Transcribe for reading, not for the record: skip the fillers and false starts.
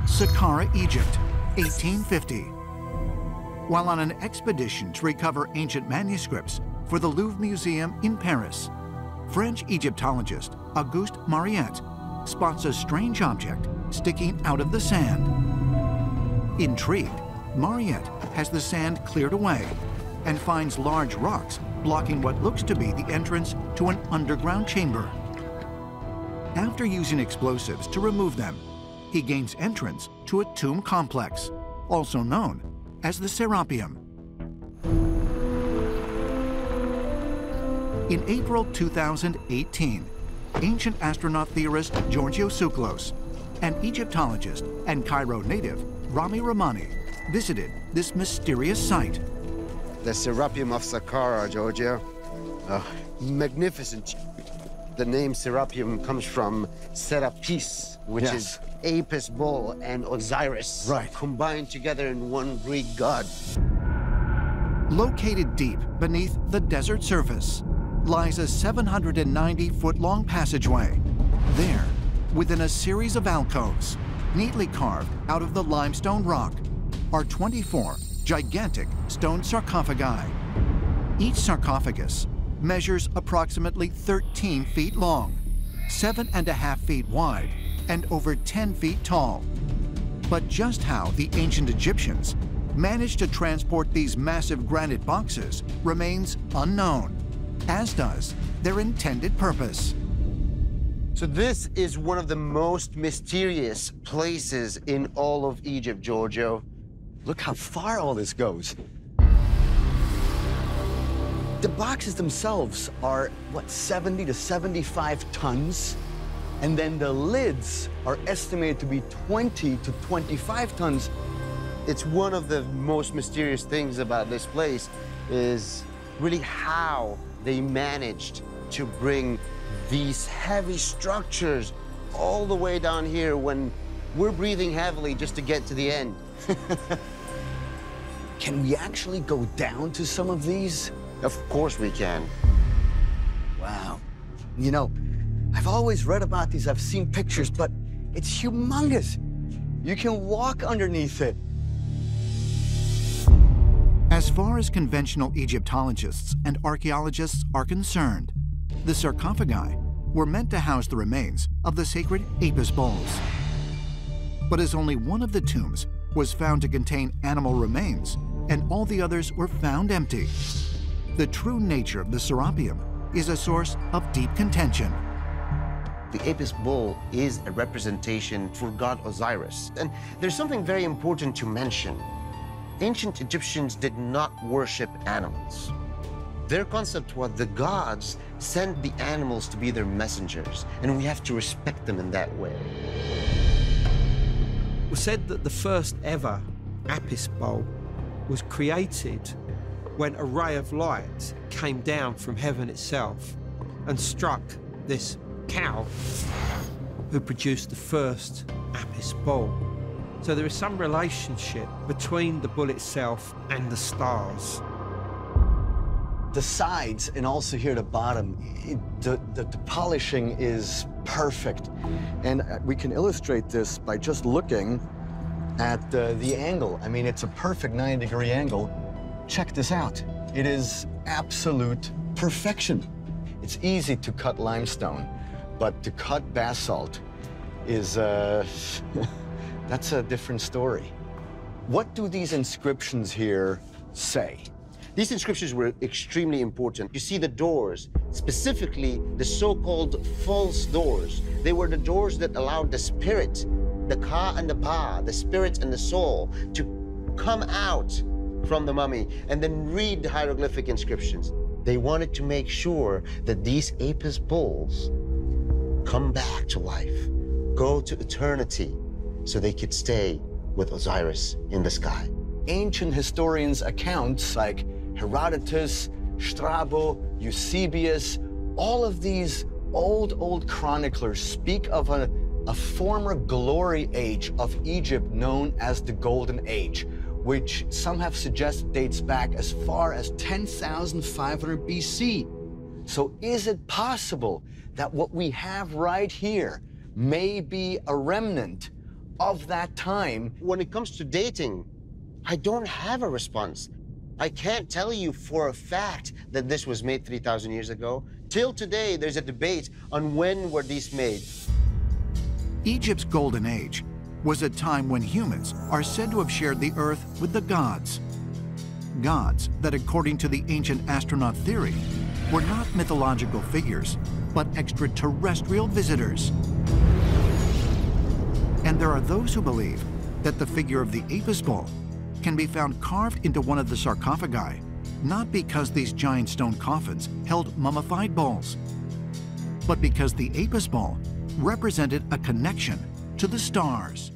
Saqqara, Egypt, 1850. While on an expedition to recover ancient manuscripts for the Louvre Museum in Paris, French Egyptologist Auguste Mariette spots a strange object sticking out of the sand. Intrigued, Mariette has the sand cleared away and finds large rocks blocking what looks to be the entrance to an underground chamber. After using explosives to remove them, he gains entrance to a tomb complex, also known as the Serapeum. In April 2018, ancient astronaut theorist Georgios Tsoukalos and Egyptologist and Cairo native Rami Rahmani visited this mysterious site. The Serapeum of Saqqara, Giorgio. Magnificent. The name Serapeum comes from Serapis, which is Apis bull and Osiris, combined together in one Greek god. Located deep beneath the desert surface lies a 790-foot-long passageway. There, within a series of alcoves, neatly carved out of the limestone rock, are 24 gigantic stone sarcophagi. Each sarcophagus measures approximately 13 feet long, 7.5 feet wide, and over 10 feet tall. But just how the ancient Egyptians managed to transport these massive granite boxes remains unknown, as does their intended purpose. So this is one of the most mysterious places in all of Egypt, Giorgio. Look how far all this goes. The boxes themselves are, what, 70 to 75 tons? And then the lids are estimated to be 20 to 25 tons. It's one of the most mysterious things about this place is really how they managed to bring these heavy structures all the way down here when we're breathing heavily just to get to the end. Can we actually go down to some of these? Of course we can. Wow. You know, I've always read about these, I've seen pictures, but it's humongous. You can walk underneath it. As far as conventional Egyptologists and archaeologists are concerned, the sarcophagi were meant to house the remains of the sacred Apis bulls. But as only one of the tombs was found to contain animal remains and all the others were found empty, the true nature of the Serapeum is a source of deep contention. The Apis bull is a representation for god Osiris. And there's something very important to mention. Ancient Egyptians did not worship animals. Their concept was the gods sent the animals to be their messengers, and we have to respect them in that way. It was said that the first ever Apis bull was created when a ray of light came down from heaven itself and struck this cow who produced the first Apis bull. So there is some relationship between the bull itself and the stars. The sides and also here at the bottom, the polishing is perfect. And we can illustrate this by just looking at the angle. I mean, it's a perfect 90-degree angle. Check this out. It is absolute perfection. It's easy to cut limestone, but to cut basalt is, that's a different story. What do these inscriptions here say? These inscriptions were extremely important. You see the doors, specifically the so-called false doors. They were the doors that allowed the spirit, the Ka and the Pa, the spirit and the soul, to come out from the mummy and then read the hieroglyphic inscriptions. They wanted to make sure that these Apis bulls come back to life, go to eternity, so they could stay with Osiris in the sky. Ancient historians' accounts like Herodotus, Strabo, Eusebius, all of these old chroniclers speak of a former glory age of Egypt known as the Golden Age, which some have suggested dates back as far as 10,500 BC. So is it possible that what we have right here may be a remnant of that time. When it comes to dating, I don't have a response. I can't tell you for a fact that this was made 3,000 years ago. Till today, there's a debate on when were these made. Egypt's golden age was a time when humans are said to have shared the earth with the gods. Gods that, according to the ancient astronaut theory, were not mythological figures, but extraterrestrial visitors. And there are those who believe that the figure of the Apis bull can be found carved into one of the sarcophagi, not because these giant stone coffins held mummified bulls, but because the Apis bull represented a connection to the stars.